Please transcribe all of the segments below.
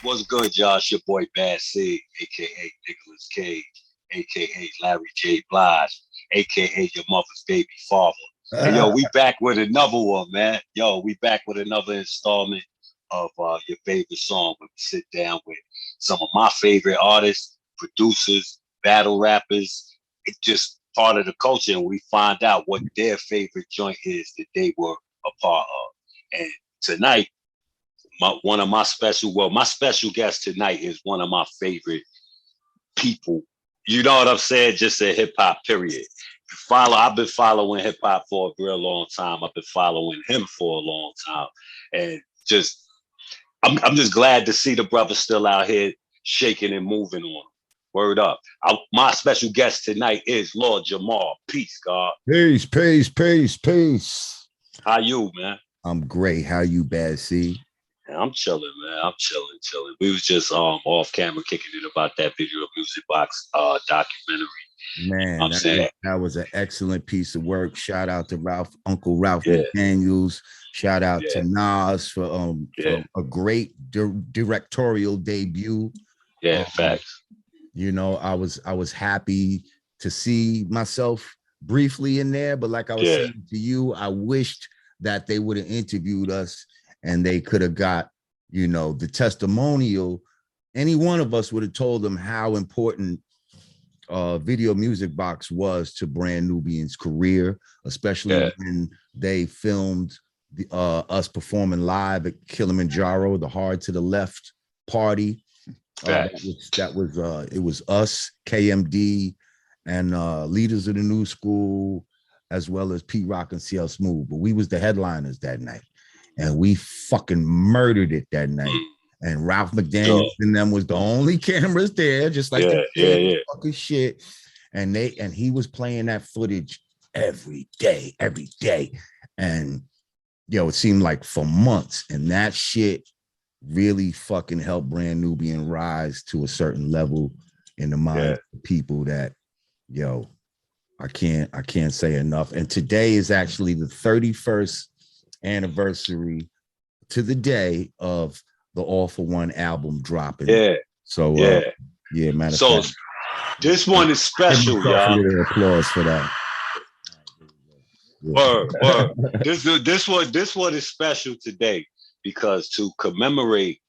What's good, y'all? It's your boy Bad Sig, aka Nicholas Cage, aka Larry J. Blige, aka your mother's baby father. And yo, we back with another one, man. Yo, we back with another installment of your favorite song. Where we sit down with some of my favorite artists, producers, battle rappers. It's just part of the culture, and we find out what their favorite joint is that they were a part of. And tonight one of my my special guest tonight is one of my favorite people. You know what I'm saying? Just in hip hop, period. I've been following hip hop for a real long time. I've been following him for a long time, and just I'm just glad to see the brother still out here shaking and moving on. Word up. My special guest tonight is Lord Jamar. Peace, God. Peace, peace, peace, peace. How you, man? I'm great. How you, Bad C? I'm chilling, man. I'm chilling. We was just off camera kicking it about that video music box documentary. Man, I'm saying that was an excellent piece of work. Shout out to Uncle Ralph yeah, McDaniels. Shout out to yeah, Nas for a great directorial debut. yeah, facts. You know, I was happy to see myself briefly in there, but like I was Yeah, saying to you, I wished that they would have interviewed us and they could have got, you know, the testimonial. Any one of us would have told them how important Video Music Box was to Brand Nubian's career, especially yeah, when they filmed us performing live at Kilimanjaro, the Hard to the Left party. facts. It was us, KMD, and Leaders of the New School, as well as Pete Rock and CL Smooth. But we was the headliners that night, and we fucking murdered it that night. And Ralph McDaniels and them was the only cameras there, just like they did yeah. fucking shit. And he was playing that footage every day. And it seemed like for months. And that shit really fucking helped Brand Nubian rise to a certain level in the minds of people that, I can't say enough. And today is actually the 31st anniversary to the day of the All for One album dropping. Yeah. So matter so of fact, this one is special, y'all. A little applause for that. Word. This one is special today because to commemorate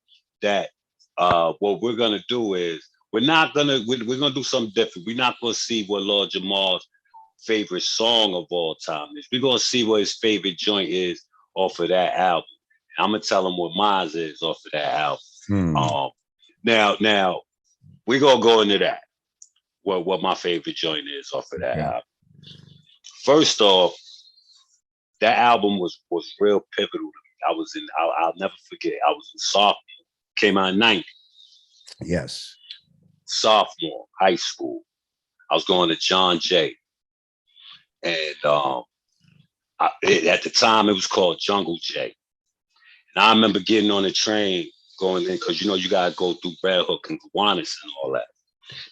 that, what we're gonna do is we're gonna do something different. We're not gonna see what Lord Jamal's favorite song of all time is. We're gonna see what his favorite joint is off of that album. I'm gonna tell him what mine is off of that album. Now we're gonna go into that. What my favorite joint is off of that album. First off, that album was real pivotal to me. I'll never forget. I was in sophomore. Came out in 90. Yes. Sophomore, high school. I was going to John Jay. And at the time it was called Jungle Jay. And I remember getting on the train going in because you gotta go through Red Hook and Gowanus and all that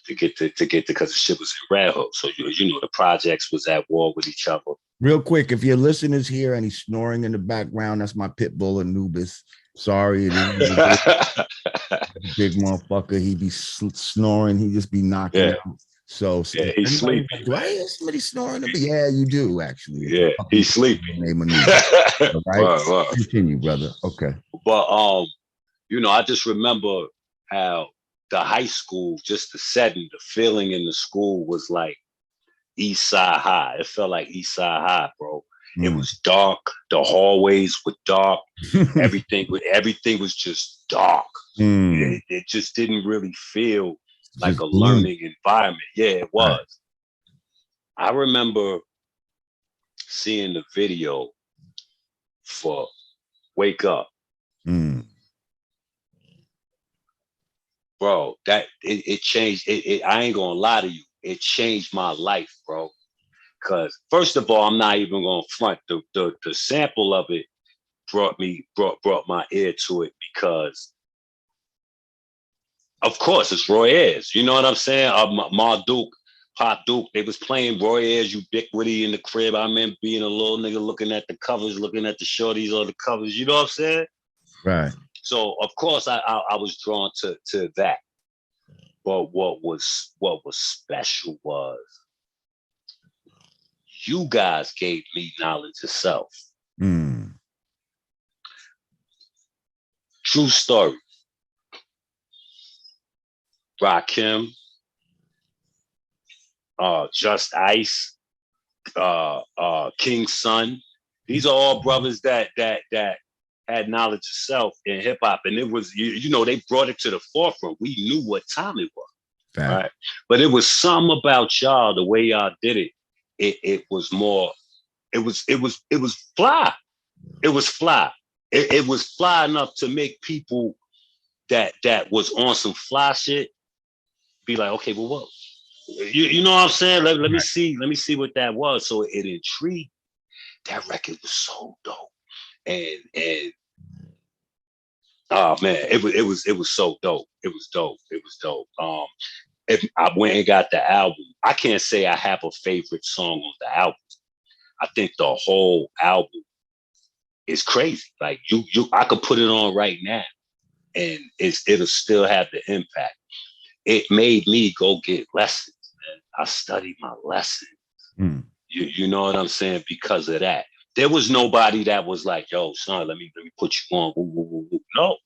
to get to because the shit was in Red Hook. So the projects was at war with each other. Real quick, if your listener's here and he's snoring in the background, that's my pit bull Anubis. Sorry, it is big motherfucker. He be snoring. He just be knocking out. So he's sleeping. Like, do I hear somebody snoring? But yeah, you do actually. Yeah, he's sleeping. Name Anubis. All right, continue, brother. Okay. But I just remember how the high school, just the setting, the feeling in the school was like East Side High. It felt like East Side High, bro. It was dark. The hallways were dark. Everything was just dark. It just didn't really feel like a learning environment. Yeah, it was. Right. I remember seeing the video for Wake Up. Bro, that it changed. I ain't gonna lie to you. It changed my life, bro. Because first of all, I'm not even gonna front. The sample of it brought my ear to it because, of course, it's Roy Ayers. You know what I'm saying? Ma Duke, Pop Duke, they was playing Roy Ayers Ubiquity in the crib. I remember being a little nigga looking at the covers, looking at the shorties on the covers. You know what I'm saying? Right. So of course I was drawn to that. But what was special was you guys gave me knowledge of self. Mm. True story. Rakim, Just Ice, King's Son. These are all brothers that had knowledge of self in hip hop, and it was they brought it to the forefront. We knew what time it was, Fact. right? But it was something about y'all, the way y'all did it. It was more. It was fly. It was fly. It was fly enough to make people that was on some fly shit be like, okay, well, what? You know what I'm saying? Let me see what that was. So it intrigued. That record was so dope, and oh man, it was so dope. It was dope. It was dope. If I went and got the album, I can't say I have a favorite song on the album. I think the whole album is crazy. Like I could put it on right now, and it'll still have the impact. It made me go get lessons, man. I studied my lessons. Mm. You know what I'm saying? Because of that. There was nobody that was like, yo, son, let me put you on. Woo, woo, woo, woo. No.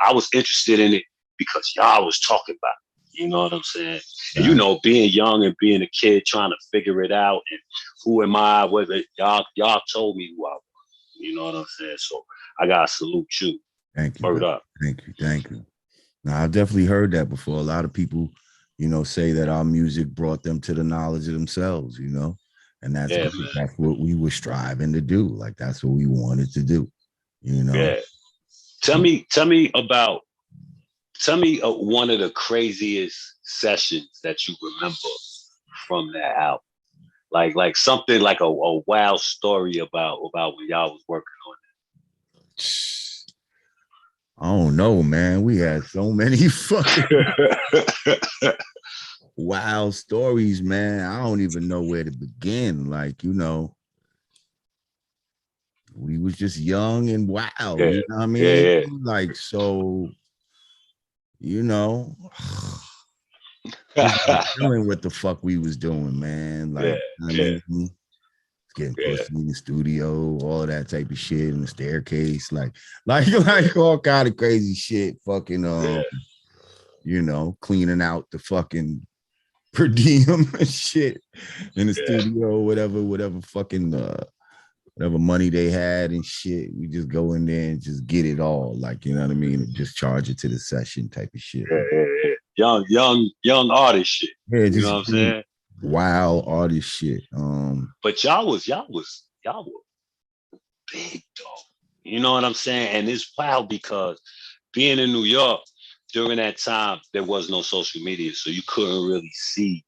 I was interested in it because y'all was talking about it. You know what I'm saying? And being young and being a kid trying to figure it out and who am I, whether y'all told me who I was. You know what I'm saying? So I gotta salute you. Thank you. Word up. Thank you. Now I've definitely heard that before. A lot of people, say that our music brought them to the knowledge of themselves, and that's Yeah, that's what we were striving to do. Like that's what we wanted to do, Yeah. Tell me one of the craziest sessions that you remember from that album. Like something like a wild story about when y'all was working on it. I don't know, man. We had so many fucking wild stories, man. I don't even know where to begin. Like, we was just young and wild. Yeah. You know what I mean? Yeah. Like, so, feeling what the fuck we was doing, man. Like, I mean, getting pussy in the studio, all that type of shit in the staircase, like all kind of crazy shit. Fucking, cleaning out the fucking per diem and shit in the studio, whatever fucking whatever money they had and shit. We just go in there and just get it all, like, you know what I mean, and just charge it to the session type of shit. Young artist shit. Yeah, you know what I'm saying? Wild artist shit. But y'all were big though. You know what I'm saying? And it's wild because being in New York during that time, there was no social media, so you couldn't really see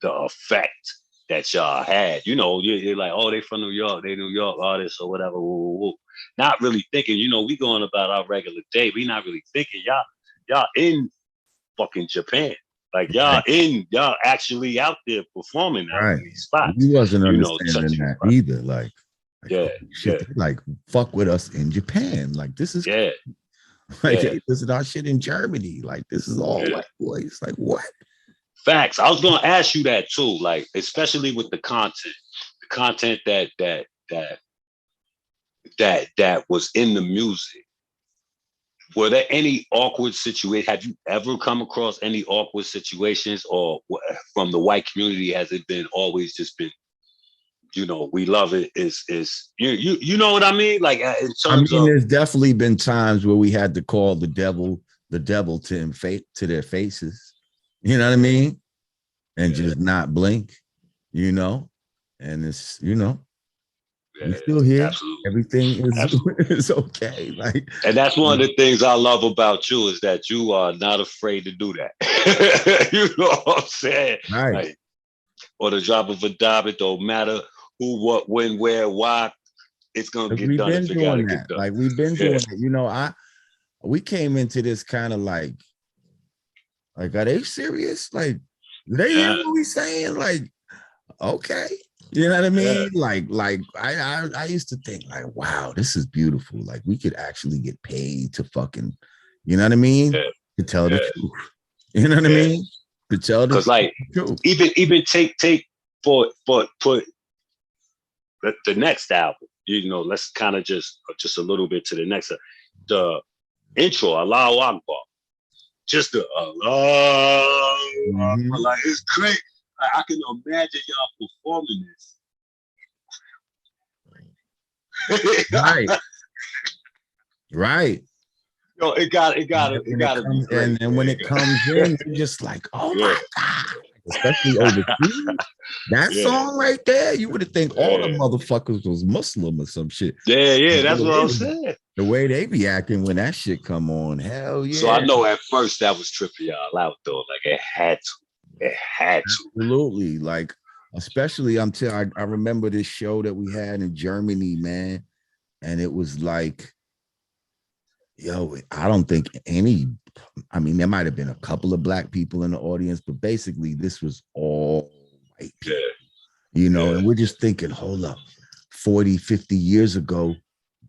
the effect that y'all had. You're like, oh, they from New York, they New York artists or whatever. Woo, woo, woo. Not really thinking, we going about our regular day. We not really thinking y'all in fucking Japan. Like y'all actually out there performing out in these spots. We wasn't understanding that either. Like shit, like fuck with us in Japan. Like this is this is our shit in Germany. Like this is all white boys. Like what? Facts. I was gonna ask you that too. Like especially with the content that was in the music. Were there any awkward situations? Have you ever come across any awkward situations, or from the white community? Has it been always just been, we love it? Is you know what I mean? Like in terms of, there's definitely been times where we had to call the devil to their faces. You know what I mean? And just not blink. And it's we still here. Absolutely. Everything is okay. Like, and that's one of the things I love about you is that you are not afraid to do that. You know what I'm saying? Right. Like, or the drop of a dime, it don't matter who, what, when, where, why. It's gonna get done if it gotta get done. Like we've been doing it. We came into this kind of like, are they serious? Like, they hear what we saying? Like, okay. You know what I mean? Like I used to think like, wow, this is beautiful. Like we could actually get paid to fucking, you know what I mean? Yeah. To tell the Yeah. truth. You know what I Yeah. mean? To tell the Because like truth. even take for put the next album. You know, let's kind of just a little bit to the next. The intro, Allahu Akbar. Just the Allahu Akbar. Mhm. Like it's great. I can imagine y'all performing this. Right. Right. Yo, it gotta be great. And when it comes in, you're just like, oh Yeah, my God. Especially overseas. That yeah, song right there, you would have think all the yeah, motherfuckers was Muslim or some shit. yeah. That's what I'm The saying. way they be acting when that shit come on, hell So yeah. I know at first that was tripping y'all out though. Like it had to. It had to. Absolutely. Like, especially I remember this show that we had in Germany, man. And it was like, yo, I don't think I mean, there might have been a couple of black people in the audience, but basically this was all white people, you know, and we're just thinking, hold up, 40, 50 years ago,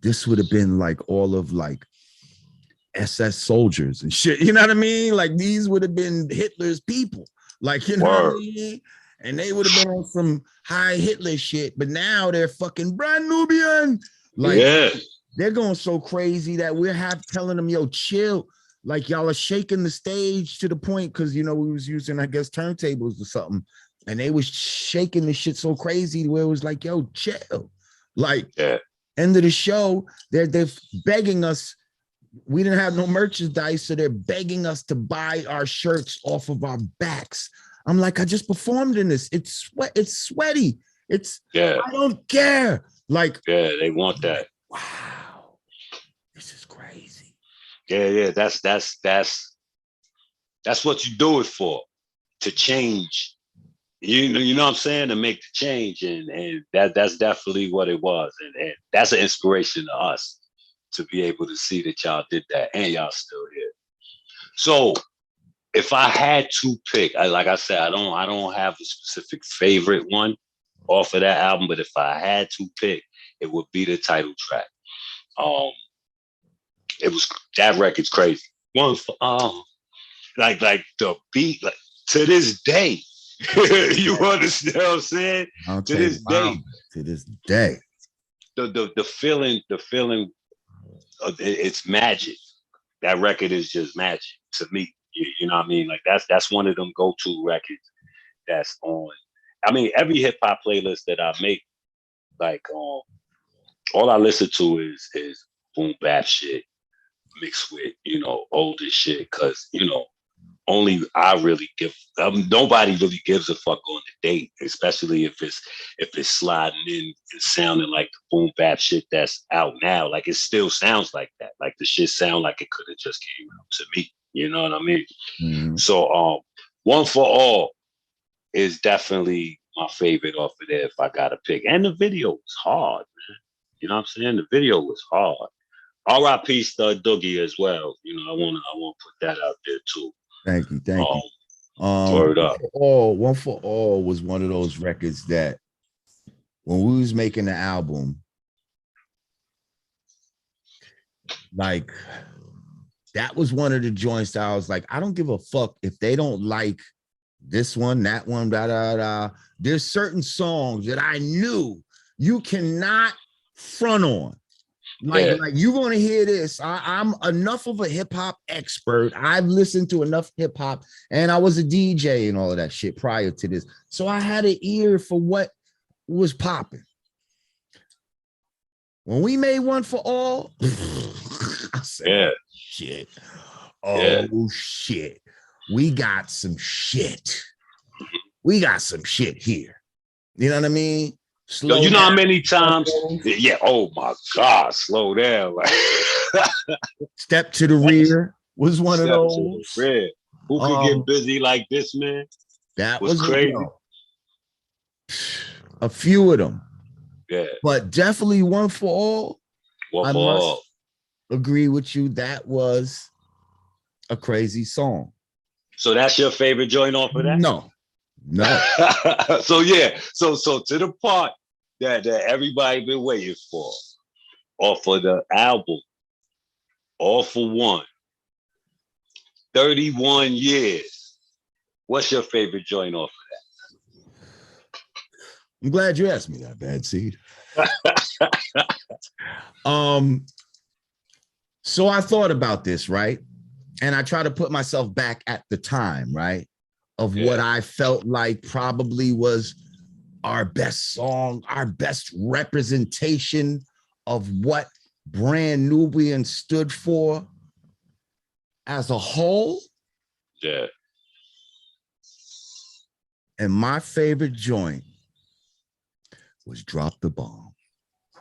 this would have been like all of like SS soldiers and shit. You know what I mean? Like these would have been Hitler's people. Like, you know what I mean? And they would have been on some high Hitler shit, but now they're fucking brand Nubian. Like, they're going so crazy that we're telling them, yo, chill. Like y'all are shaking the stage to the point because, you know, we was using, I guess, turntables or something. And they was shaking the shit so crazy where it was like, yo, chill. Like, end of the show, they're begging us. We didn't have no merchandise, so they're begging us to buy our shirts off of our backs. I'm like, I just performed in this. It's sweaty. I don't care. Like, they want that. Wow, this is crazy. Yeah. That's what you do it for, to change. You know what I'm saying? To make the change, and that's definitely what it was, and that's an inspiration to us to be able to see that y'all did that and y'all still here. So if I had to pick, like I said, I don't have a specific favorite one off of that album, but if I had to pick, it would be the title track. It was, that record's crazy. One for like the beat, like to this day. You understand what I'm saying? To this day. To this day. The feeling, it's magic. That record is just magic to me. You know what I mean? Like that's one of them go-to records that's on. I mean, every hip hop playlist that I make, like all I listen to is boom bap shit mixed with, you know, older shit, because, you know, only I really give. Nobody really gives a fuck on the date, especially if it's sliding in and sounding like the boom bap shit that's out now. Like it still sounds like that. Like the shit sound like it could have just came out to me. You know what I mean? Mm-hmm. So One for All is definitely my favorite off of there if I gotta pick. And the video was hard, man. You know what I'm saying? The video was hard. R.I.P. Stud Doogie as well. You know, I wanna put that out there too. Thank you. Word up. One for All was one of those records that when we was making the album, like that was one of the joints that I was like, I don't give a fuck if they don't like this one, that one, da da da. There's certain songs that I knew you cannot front on. Like you're gonna hear this. I'm enough of a hip hop expert. I've listened to enough hip hop, and I was a DJ and all of that shit prior to this. So I had an ear for what was popping. When we made One for All, I said, shit. Oh shit. We got some shit. We got some shit here. You know what I mean? Yo, you know how many times? Yeah. Oh my God, slow down. Step to the Rear was one of those. Who could get busy like this, man? That was crazy. A few of them. Yeah. But definitely One for All. One for All. Agree with you. That was a crazy song. So that's your favorite joint off of that? No. No. So yeah, so to the part that everybody been waiting for, off of the album, All for One, 31 years. What's your favorite joint off I'm glad you asked me that, Bad Seed. So I thought about this, right? And I try to put myself back at the time, right? Of what I felt like probably was our best song, our best representation of what Brand Nubian stood for as a whole. Yeah. And my favorite joint was Drop the Bomb.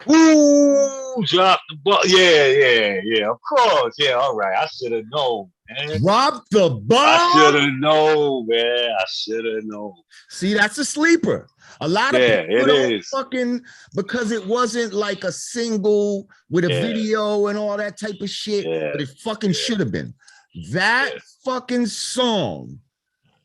Woo! Drop the ball. Yeah. Of course. Yeah, all right. I should have known, man. Drop the bomb. I should have known, man. I should have known. See, that's a sleeper. A lot of people don't fucking, because it wasn't like a single with a video and all that type of shit, but it fucking should have been. That fucking song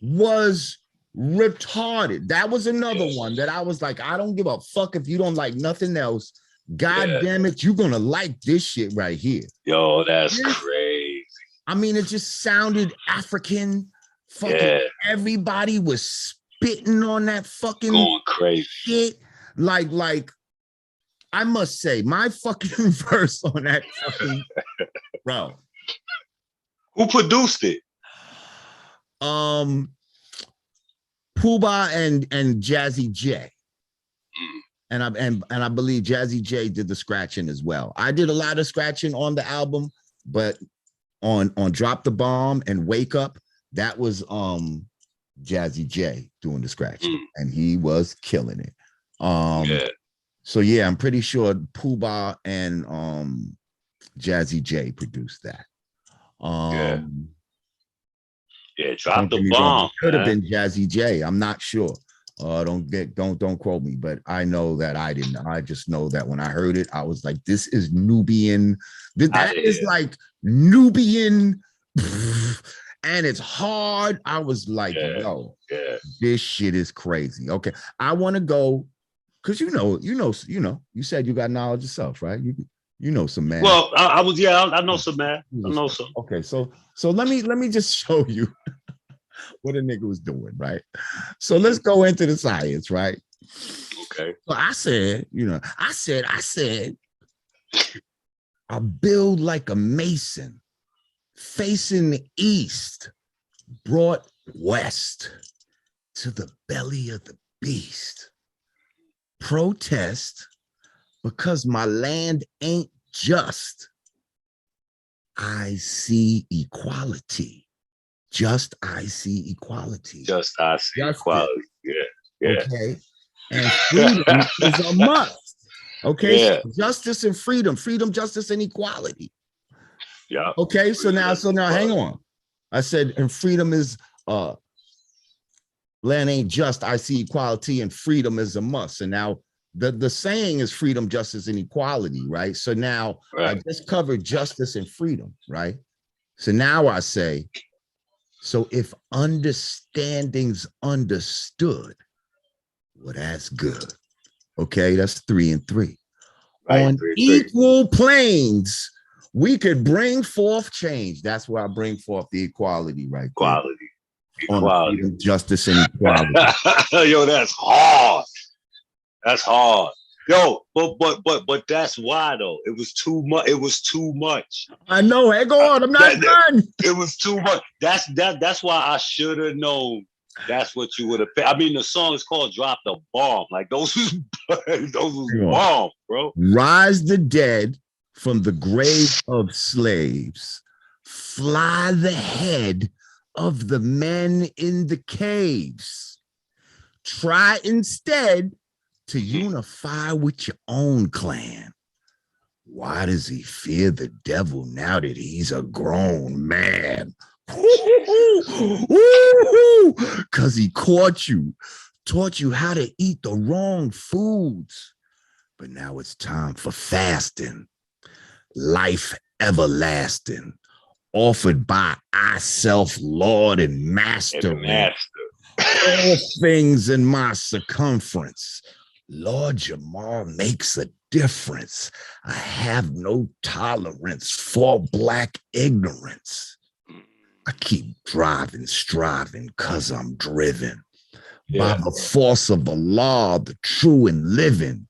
was retarded. That was another one that I was like, I don't give a fuck if you don't like nothing else. God damn it, you're gonna like this shit right here. Yo, that's crazy. I mean, it just sounded African. Fucking everybody was spitting on that fucking going crazy shit. Like I must say, my fucking verse on that fucking bro. Who produced it? Pooh Bah and Jazzy J. And I believe Jazzy J did the scratching as well. I did a lot of scratching on the album, but on Drop the Bomb and Wake Up, that was Jazzy J doing the scratching, and he was killing it. So yeah, I'm pretty sure Pooh Bah and Jazzy J produced that. Drop the Bomb. Could have been Jazzy J. I'm not sure. Don't quote me, but I know that I didn't. I just know that when I heard it, I was like, this is Nubian. That is like Nubian, and it's hard. I was like, yo, this shit is crazy. Okay, I want to go because you said you got knowledge yourself, right? You know some man. Well, I know some man. I know some. Okay, so let me just show you what a nigga was doing, right? So let's go into the science, right? Okay. So I said, I build like a mason, facing east, brought west to the belly of the beast. Protest because my land ain't just. I see equality. Just I see equality. Just I see equality. Yeah. Okay. And freedom is a must. Okay. So justice and freedom, justice, and equality. Yeah. Okay. So now hang on. I said, and freedom is land ain't just, I see equality, and freedom is a must. And now the saying is freedom, justice, and equality, right? So now I just covered justice and freedom, right? So now I say, so if understanding's understood, well, that's good. Okay, that's 3 and 3. Right, on 3 equal planes, we could bring forth change. That's where I bring forth the equality, right? Equality. On justice and equality. Yo, that's hard. That's hard. Yo, but that's why though. It was too much. It was too much. I know. Hey, go on. I'm not done. It was too much. That's why I should have known. That's what you would have. I mean, the song is called "Drop the Bomb." Like those was bombs, bro. Rise the dead from the grave of slaves. Fly the head of the men in the caves. Try instead to unify with your own clan. Why does he fear the devil now that he's a grown man? Because he caught you, taught you how to eat the wrong foods. But now it's time for fasting. Life everlasting, offered by ourself, Lord and Master. All things in my circumference. Lord Jamar makes a difference. I have no tolerance for black ignorance. I keep driving, striving, cause I'm driven by the force of Allah, the true and living,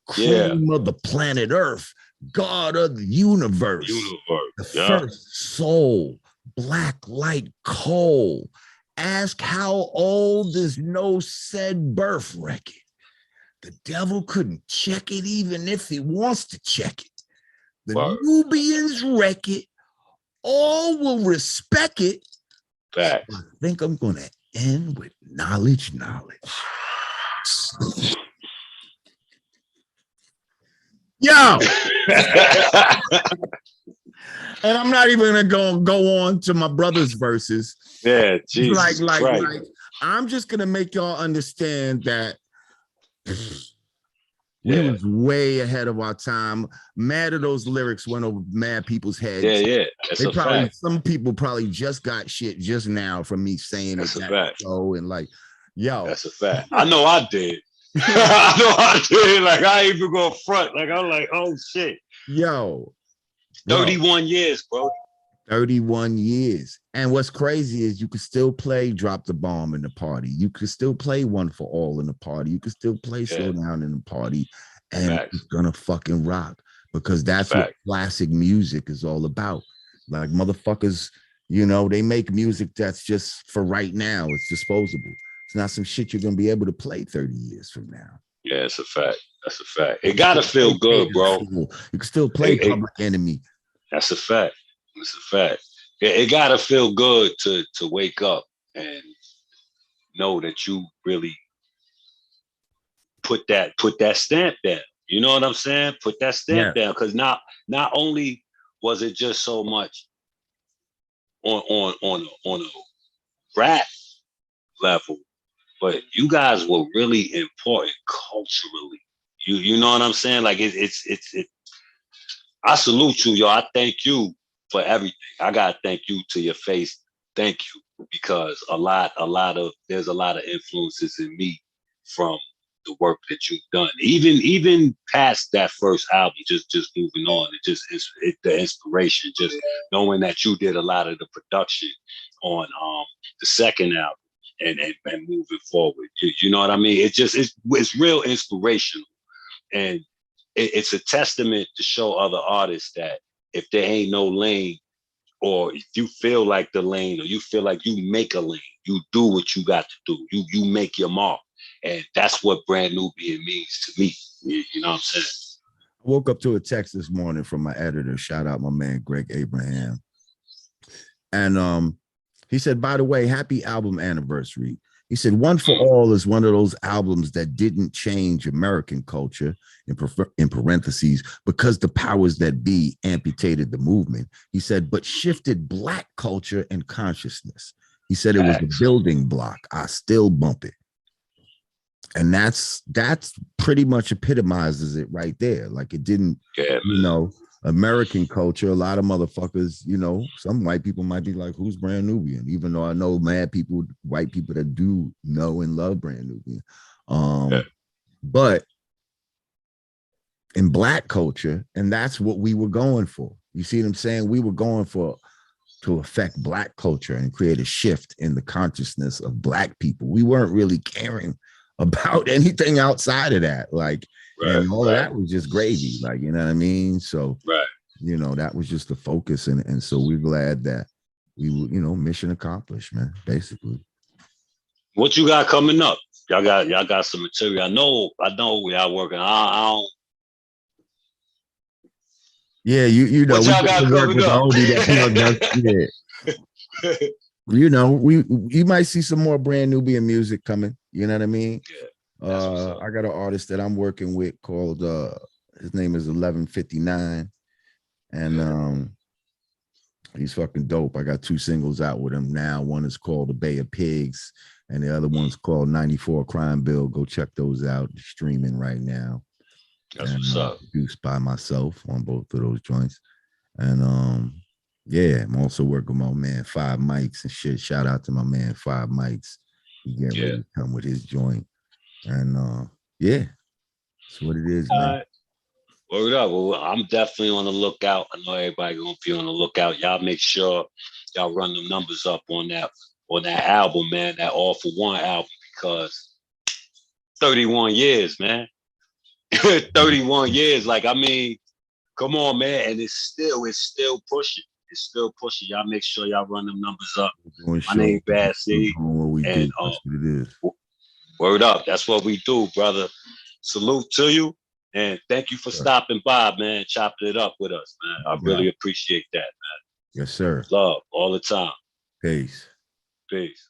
cream of the planet Earth, God of the universe, the first soul, black light coal. Ask how old is no said birth record. The devil couldn't check it even if he wants to check it. The Nubians wreck it. All will respect it. So I think I'm going to end with knowledge. Yo! And I'm not even gonna go on to my brother's verses. Yeah, Jesus like I'm just gonna make y'all understand that we was way ahead of our time. Mad at those lyrics went over mad people's heads. Yeah. That's fact. Some people probably just got shit just now from me saying that's it. A fact. And like, yo. That's a fact. I know I did. I know I did. Like, I ain't even go front. Like, I'm like, oh shit. Yo. 31 years, bro. 31 years. And what's crazy is you could still play Drop the Bomb in the party. You could still play One for All in the party. You could still play Slow Down in the party. And it's gonna fucking rock, because that's what classic music is all about. Like, motherfuckers, you know, they make music that's just for right now. It's disposable. It's not some shit you're gonna be able to play 30 years from now. Yeah, it's a fact. That's a fact. It gotta feel good, bro. You can still play Public Enemy. That's a fact. It's a fact. It gotta feel good to wake up and know that you really put that stamp down. You know what I'm saying? Put that stamp down, because not only was it just so much on a rap level, but you guys were really important culturally. You know what I'm saying? Like it's I salute you, yo. I thank you for everything. I gotta thank you to your face. Thank you, because there's a lot of influences in me from the work that you've done. Even past that first album, just moving on. The inspiration, just knowing that you did a lot of the production on the second album and moving forward. You know what I mean? It's real inspirational, and it's a testament to show other artists that if there ain't no lane, or if you feel like the lane, or you feel like you make a lane, you do what you got to do. You make your mark. And that's what Brand Nubian means to me. You know what I'm saying? I woke up to a text this morning from my editor. Shout out my man, Greg Abraham. And he said, by the way, happy album anniversary. He said, One for All is one of those albums that didn't change American culture, in parentheses, because the powers that be amputated the movement. He said, but shifted Black culture and consciousness. He said it was a building block. I still bump it. And that's pretty much epitomizes it right there. Like, it didn't, you know, American culture, a lot of motherfuckers, you know, some white people might be like, who's Brand Nubian? Even though I know white people that do know and love Brand Nubian. But in Black culture, and that's what we were going for. You see what I'm saying? We were going to affect Black culture and create a shift in the consciousness of Black people. We weren't really caring about anything outside of that. Like, and all of that was just gravy, like, you know what I mean? So, you know, that was just the focus. And so we're glad that we were, you know, mission accomplished, man, basically. What you got coming up? Y'all got some material. I know we are working. I don't. Yeah, you know, what y'all got coming up? You know, you might see some more Brand Nubian music coming. You know what I mean? I got an artist that I'm working with called his name is 1159, and he's fucking dope. I got 2 singles out with him now. One is called The Bay of Pigs, and the other one's called 94 Crime Bill. Go check those out. They're streaming right now. That's what's up. Produced by myself on both of those joints. And yeah, I'm also working with my man 5 Mics and shit. Shout out to my man 5 Mics. He getting ready to come with his joint. And yeah, that's what it is, man. Word up. Well, I'm definitely on the lookout. I know everybody gonna be on the lookout. Y'all make sure y'all run the numbers up on that album, man. That All for One album, because 31 years, man. 31 years. Like, I mean, come on, man. And it's still pushing. It's still pushing. Y'all make sure y'all run them numbers up. My name Bad C. What we And do. That's what it is. Word up. That's what we do, brother. Salute to you. And thank you for stopping by, man, chopping it up with us, man. I really appreciate that, man. Yes, sir. Love all the time. Peace. Peace.